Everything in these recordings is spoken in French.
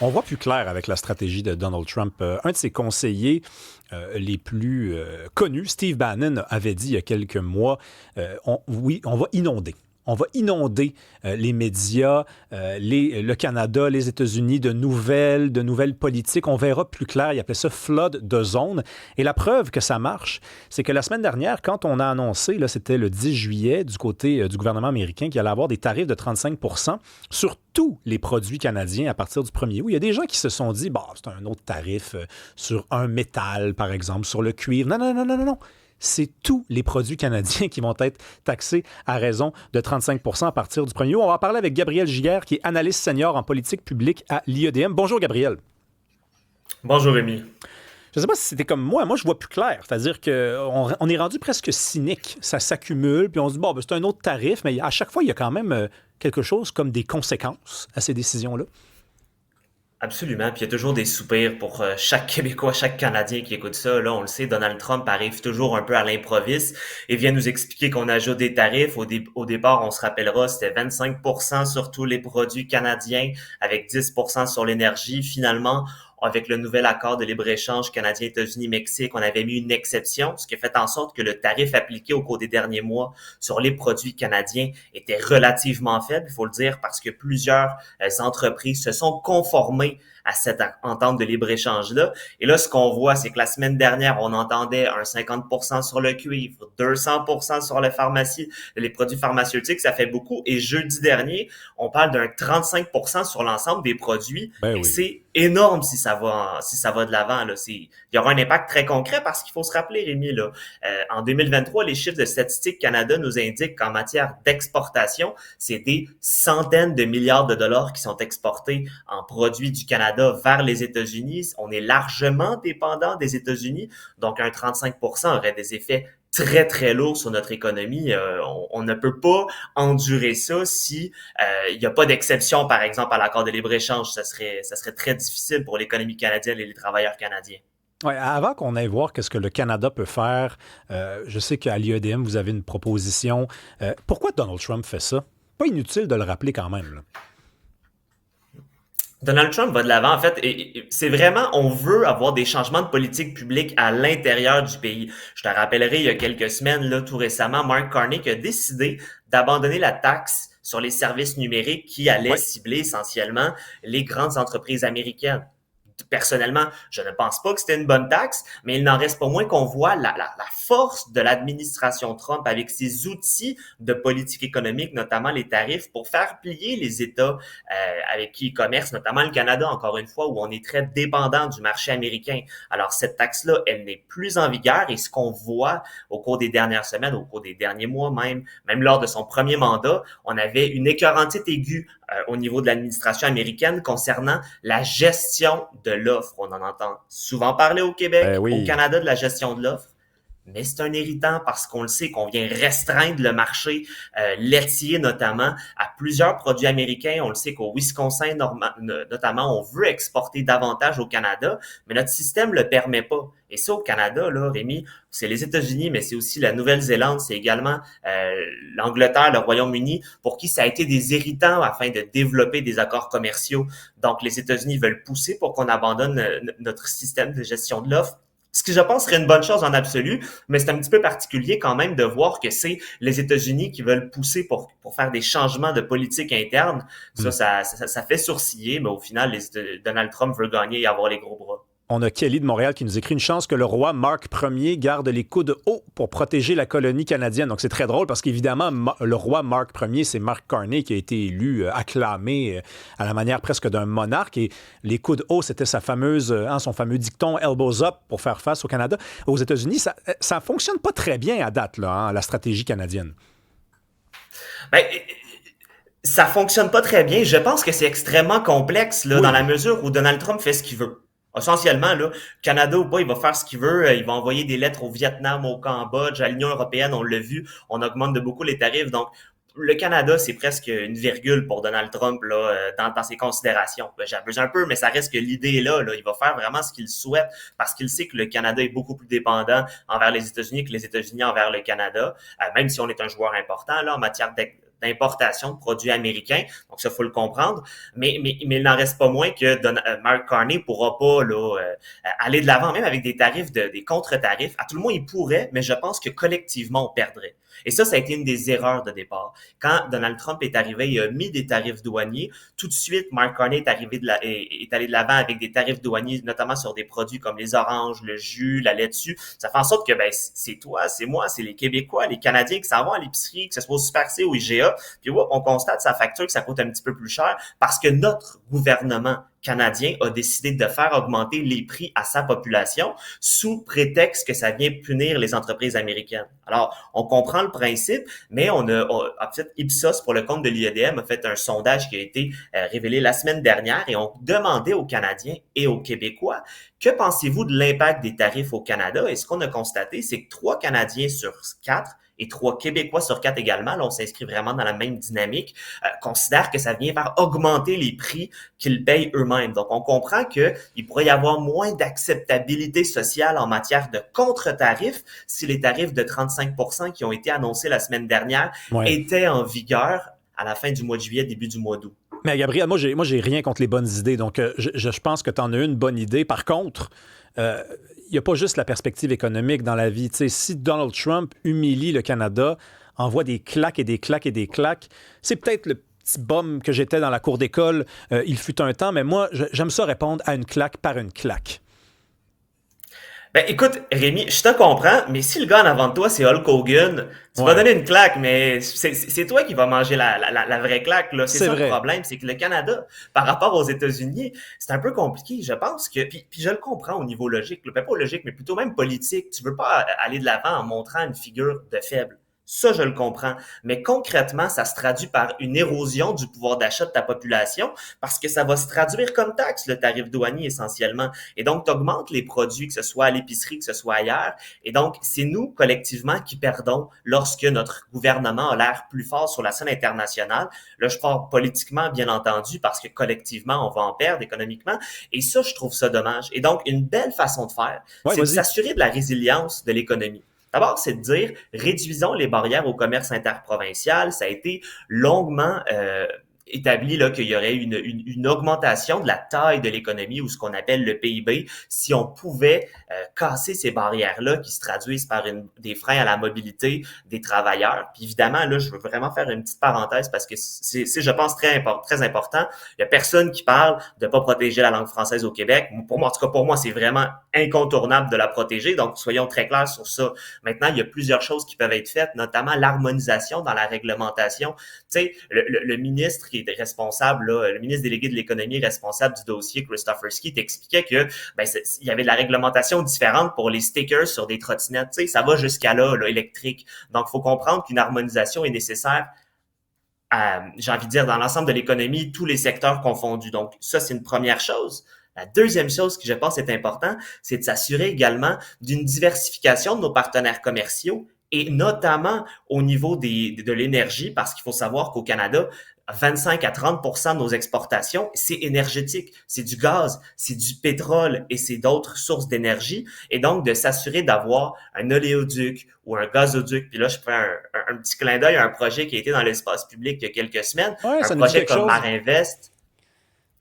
On voit plus clair avec la stratégie de Donald Trump. Un de ses conseillers les plus connus, Steve Bannon, avait dit il y a quelques mois, oui, on va inonder. On va inonder les médias, le Canada, les États-Unis de nouvelles politiques. On verra plus clair. Il appelait ça flood de zone. Et la preuve que ça marche, c'est que la semaine dernière, quand on a annoncé, là, c'était le 10 juillet, du côté du gouvernement américain, qu'il allait avoir des tarifs de 35 sur tous les produits canadiens à partir du 1er août, il y a des gens qui se sont dit, bah, c'est un autre tarif sur un métal, par exemple, sur le cuivre. Non, non, non, non, non, non. C'est tous les produits canadiens qui vont être taxés à raison de 35 à partir du 1er août. On va en parler avec Gabriel Giguère, qui est analyste senior en politique publique à l'IEDM. Bonjour, Gabriel. Bonjour Rémi. Je ne sais pas si c'était comme moi. Moi, je vois plus clair. C'est-à-dire qu'on est rendu presque cynique. Ça s'accumule, puis on se dit, bon, ben, c'est un autre tarif, mais à chaque fois, il y a quand même quelque chose comme des conséquences à ces décisions-là. Absolument. Puis il y a toujours des soupirs pour chaque Québécois, chaque Canadien qui écoute ça. Là, on le sait, Donald Trump arrive toujours un peu à l'improviste et vient nous expliquer qu'on ajoute des tarifs. Au départ, on se rappellera, c'était 25% sur tous les produits canadiens avec 10% sur l'énergie. Finalement, avec le nouvel accord de libre-échange canadien-États-Unis-Mexique, on avait mis une exception, ce qui a fait en sorte que le tarif appliqué au cours des derniers mois sur les produits canadiens était relativement faible, il faut le dire, parce que plusieurs entreprises se sont conformées à cette entente de libre-échange-là. Et là, ce qu'on voit, c'est que la semaine dernière, on entendait un 50% sur le cuivre, 200% sur les produits pharmaceutiques, ça fait beaucoup. Et jeudi dernier, on parle d'un 35% sur l'ensemble des produits. Ben Et oui. c'est énorme si ça va de l'avant. Là. Il y aura un impact très concret parce qu'il faut se rappeler, Rémi, là, en 2023, les chiffres de Statistique Canada nous indiquent qu'en matière d'exportation, c'est des centaines de milliards de dollars qui sont exportés en produits du Canada vers les États-Unis. On est largement dépendant des États-Unis, donc un 35% aurait des effets très, très lourds sur notre économie. On ne peut pas endurer ça si il n'y a pas d'exception, par exemple, à l'accord de libre-échange. Ça serait très difficile pour l'économie canadienne et les travailleurs canadiens. Ouais, avant qu'on aille voir qu'est-ce que le Canada peut faire, je sais qu'à l'IEDM, vous avez une proposition. Pourquoi Donald Trump fait ça? Pas inutile de le rappeler quand même, là. Donald Trump va de l'avant, en fait, et c'est vraiment, on veut avoir des changements de politique publique à l'intérieur du pays. Je te rappellerai, il y a quelques semaines, là, tout récemment, Mark Carney a décidé d'abandonner la taxe sur les services numériques qui allait Oui. cibler essentiellement les grandes entreprises américaines. Personnellement, je ne pense pas que c'était une bonne taxe, mais il n'en reste pas moins qu'on voit la force de l'administration Trump avec ses outils de politique économique, notamment les tarifs, pour faire plier les États avec qui ils commercent, notamment le Canada, encore une fois, où on est très dépendant du marché américain. Alors, cette taxe-là, elle n'est plus en vigueur et ce qu'on voit au cours des dernières semaines, au cours des derniers mois même lors de son premier mandat, on avait une écœurantite aiguë au niveau de l'administration américaine concernant la gestion de l'offre. On en entend souvent parler au Ben Québec, au oui. Canada de la gestion de l'offre, mais c'est un irritant parce qu'on le sait qu'on vient restreindre le marché laitier notamment à plusieurs produits américains. On le sait qu'au Wisconsin notamment, on veut exporter davantage au Canada, mais notre système le permet pas. Et ça, au Canada, là, Rémi, c'est les États-Unis, mais c'est aussi la Nouvelle-Zélande, c'est également l'Angleterre, le Royaume-Uni, pour qui ça a été des irritants afin de développer des accords commerciaux. Donc, les États-Unis veulent pousser pour qu'on abandonne notre système de gestion de l'offre. Ce qui, je pense, serait une bonne chose en absolu, mais c'est un petit peu particulier quand même de voir que c'est les États-Unis qui veulent pousser pour faire des changements de politique interne. Hmm. Ça fait sourciller, mais au final, Donald Trump veut gagner et avoir les gros bras. On a Kelly de Montréal qui nous écrit une chance que le roi Marc Ier garde les coudes hauts pour protéger la colonie canadienne. Donc c'est très drôle parce qu'évidemment, le roi Marc Ier, c'est Mark Carney qui a été élu, acclamé à la manière presque d'un monarque. Et les coudes hauts, c'était son fameux dicton Elbows up pour faire face au Canada. Aux États-Unis, ça fonctionne pas très bien à date, là, hein, la stratégie canadienne. Ben, ça fonctionne pas très bien. Je pense que c'est extrêmement complexe là, dans la Oui. mesure où Donald Trump fait ce qu'il veut. Essentiellement, là, Canada ou pas, il va faire ce qu'il veut. Il va envoyer des lettres au Vietnam, au Cambodge, à l'Union européenne, on l'a vu. On augmente de beaucoup les tarifs. Donc, le Canada, c'est presque une virgule pour Donald Trump là, dans ses considérations. Ben, j'abuse un peu, mais ça reste que l'idée est là, là. Il va faire vraiment ce qu'il souhaite parce qu'il sait que le Canada est beaucoup plus dépendant envers les États-Unis que les États-Unis envers le Canada, même si on est un joueur important là, en matière d'importation de produits américains. Donc, ça, faut le comprendre. Mais il n'en reste pas moins que Mark Carney pourra pas aller de l'avant, même avec des tarifs, des contre-tarifs. À tout le moins, il pourrait, mais je pense que collectivement, on perdrait. Et ça a été une des erreurs de départ. Quand Donald Trump est arrivé, il a mis des tarifs douaniers. Tout de suite, Mark Carney est allé de l'avant avec des tarifs douaniers, notamment sur des produits comme les oranges, le jus, la laitue. Ça fait en sorte que c'est toi, c'est moi, c'est les Québécois, les Canadiens qui s'en vont à l'épicerie, que ce soit au Super C ou IGA. Puis on constate sa facture que ça coûte un petit peu plus cher parce que notre gouvernement canadien a décidé de faire augmenter les prix à sa population sous prétexte que ça vient punir les entreprises américaines. Alors, on comprend le principe, mais en fait, Ipsos, pour le compte de l'IEDM, a fait un sondage qui a été révélé la semaine dernière et on demandait aux Canadiens et aux Québécois, que pensez-vous de l'impact des tarifs au Canada? Et ce qu'on a constaté, c'est que 3 Canadiens sur 4 et 3 Québécois sur 4 également, là on s'inscrit vraiment dans la même dynamique, considèrent que ça vient faire augmenter les prix qu'ils payent eux-mêmes. Donc on comprend qu'il pourrait y avoir moins d'acceptabilité sociale en matière de contre-tarifs si les tarifs de 35% qui ont été annoncés la semaine dernière étaient en vigueur à la fin du mois de juillet, début du mois d'août. Mais Gabriel, moi j'ai rien contre les bonnes idées, donc je pense que tu en as une bonne idée. Par contre, il n'y a pas juste la perspective économique dans la vie. T'sais, si Donald Trump humilie le Canada, envoie des claques et des claques et des claques, c'est peut-être le petit bum que j'étais dans la cour d'école, il fut un temps, mais moi, j'aime ça répondre à une claque par une claque. Ben écoute, Rémi, je te comprends, mais si le gars en avant de toi, c'est Hulk Hogan, tu vas donner une claque, mais c'est toi qui vas manger la vraie claque, là. C'est ça vrai. Le problème, c'est que le Canada, par rapport aux États-Unis, c'est un peu compliqué. Je pense que, puis je le comprends au niveau logique, là, pas logique, mais plutôt même politique. Tu veux pas aller de l'avant en montrant une figure de faible. Ça, je le comprends. Mais concrètement, ça se traduit par une érosion du pouvoir d'achat de ta population parce que ça va se traduire comme taxe, le tarif douanier essentiellement. Et donc, tu augmentes les produits, que ce soit à l'épicerie, que ce soit ailleurs. Et donc, c'est nous, collectivement, qui perdons lorsque notre gouvernement a l'air plus fort sur la scène internationale. Là, je parle politiquement, bien entendu, parce que collectivement, on va en perdre économiquement. Et ça, je trouve ça dommage. Et donc, une belle façon de faire, c'est de s'assurer de la résilience de l'économie. D'abord, c'est de dire, réduisons les barrières au commerce interprovincial. Ça a été longuement établi là qu'il y aurait une augmentation de la taille de l'économie ou ce qu'on appelle le PIB si on pouvait casser ces barrières-là qui se traduisent par des freins à la mobilité des travailleurs. Puis évidemment, là, je veux vraiment faire une petite parenthèse parce que c'est je pense, très important. Il y a personne qui parle de pas protéger la langue française au Québec. Pour moi, en tout cas, pour moi, c'est vraiment incontournable de la protéger. Donc, soyons très clairs sur ça. Maintenant, il y a plusieurs choses qui peuvent être faites, notamment l'harmonisation dans la réglementation. Tu sais, le ministre qui est responsable, là, le ministre délégué de l'économie responsable du dossier, Christopher Skeet, expliquait que il y avait de la réglementation différente pour les stickers sur des trottinettes. Tu sais, ça va jusqu'à là, électrique. Donc, il faut comprendre qu'une harmonisation est nécessaire j'ai envie de dire, dans l'ensemble de l'économie, tous les secteurs confondus. Donc, ça, c'est une première chose. La deuxième chose qui, je pense, est importante, c'est de s'assurer également d'une diversification de nos partenaires commerciaux et notamment au niveau de l'énergie, parce qu'il faut savoir qu'au Canada, 25 à 30% de nos exportations, c'est énergétique. C'est du gaz, c'est du pétrole et c'est d'autres sources d'énergie. Et donc, de s'assurer d'avoir un oléoduc ou un gazoduc. Puis là, je fais un petit clin d'œil à un projet qui a été dans l'espace public il y a quelques semaines. Un projet comme Marinvest.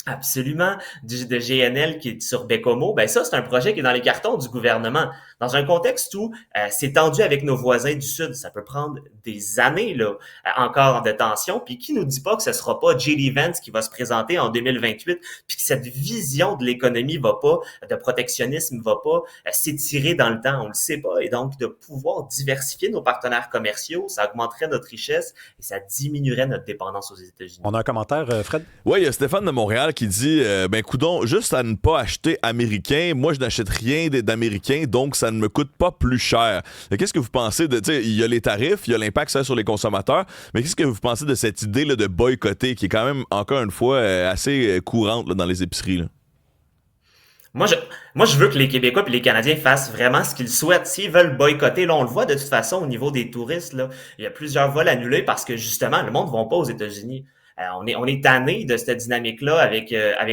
Absolument, de GNL qui est sur Bécomo, ben ça, c'est un projet qui est dans les cartons du gouvernement. Dans un contexte où c'est tendu avec nos voisins du Sud, ça peut prendre des années là encore de tension, puis qui nous dit pas que ce sera pas J.D. Vance qui va se présenter en 2028, puis que cette vision de l'économie va pas, de protectionnisme va pas s'étirer dans le temps, on le sait pas, et donc de pouvoir diversifier nos partenaires commerciaux, ça augmenterait notre richesse et ça diminuerait notre dépendance aux États-Unis. On a un commentaire, Fred? Oui, il y a Stéphane de Montréal qui dit coudonc, juste à ne pas acheter américain, moi je n'achète rien d'américain, donc ça ne me coûte pas plus cher. Qu'est-ce que vous pensez de, tu sais, il y a les tarifs, il y a l'impact ça sur les consommateurs, mais qu'est-ce que vous pensez de cette idée là, de boycotter qui est quand même encore une fois assez courante là, dans les épiceries là? Moi, je veux que les Québécois et les Canadiens fassent vraiment ce qu'ils souhaitent. S'ils veulent boycotter, là, on le voit de toute façon au niveau des touristes, là, il y a plusieurs vols annulés parce que justement, le monde ne va pas aux États-Unis. On est tanné de cette dynamique-là avec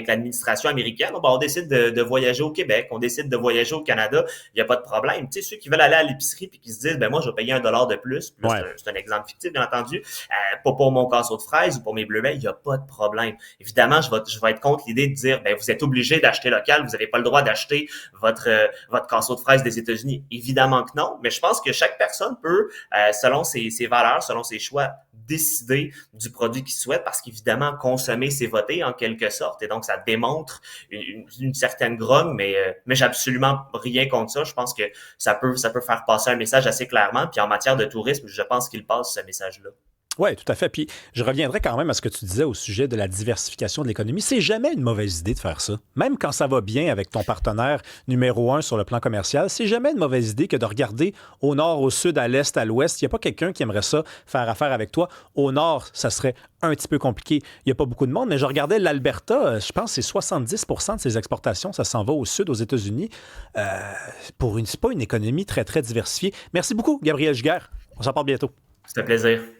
l'administration américaine. On décide de voyager au Québec, on décide de voyager au Canada, il n'y a pas de problème. Tu sais, ceux qui veulent aller à l'épicerie puis qui se disent, moi, je vais payer $1 de plus, puis là, c'est un exemple fictif, bien entendu, pas pour mon casseau de fraises ou pour mes bleuets, il n'y a pas de problème. Évidemment, je vais être contre l'idée de dire, vous êtes obligé d'acheter local, vous n'avez pas le droit d'acheter votre casseau de fraises des États-Unis. Évidemment que non, mais je pense que chaque personne peut, selon ses valeurs, selon ses choix, décider du produit qu'il souhaite parce qu'évidemment, consommer, c'est voter en quelque sorte. Et donc, ça démontre une certaine grogne, mais j'ai absolument rien contre ça. Je pense que ça peut faire passer un message assez clairement. Puis en matière de tourisme, je pense qu'il passe ce message-là. Oui, tout à fait. Puis je reviendrai quand même à ce que tu disais au sujet de la diversification de l'économie. C'est jamais une mauvaise idée de faire ça. Même quand ça va bien avec ton partenaire numéro 1 sur le plan commercial, c'est jamais une mauvaise idée que de regarder au nord, au sud, à l'est, à l'ouest. Il n'y a pas quelqu'un qui aimerait ça faire affaire avec toi. Au nord, ça serait un petit peu compliqué. Il n'y a pas beaucoup de monde, mais je regardais l'Alberta, je pense que c'est 70% de ses exportations, ça s'en va au sud, aux États-Unis. C'est pas une économie très, très diversifiée. Merci beaucoup, Gabriel Giguère. On s'en parle bientôt. C'est un plaisir.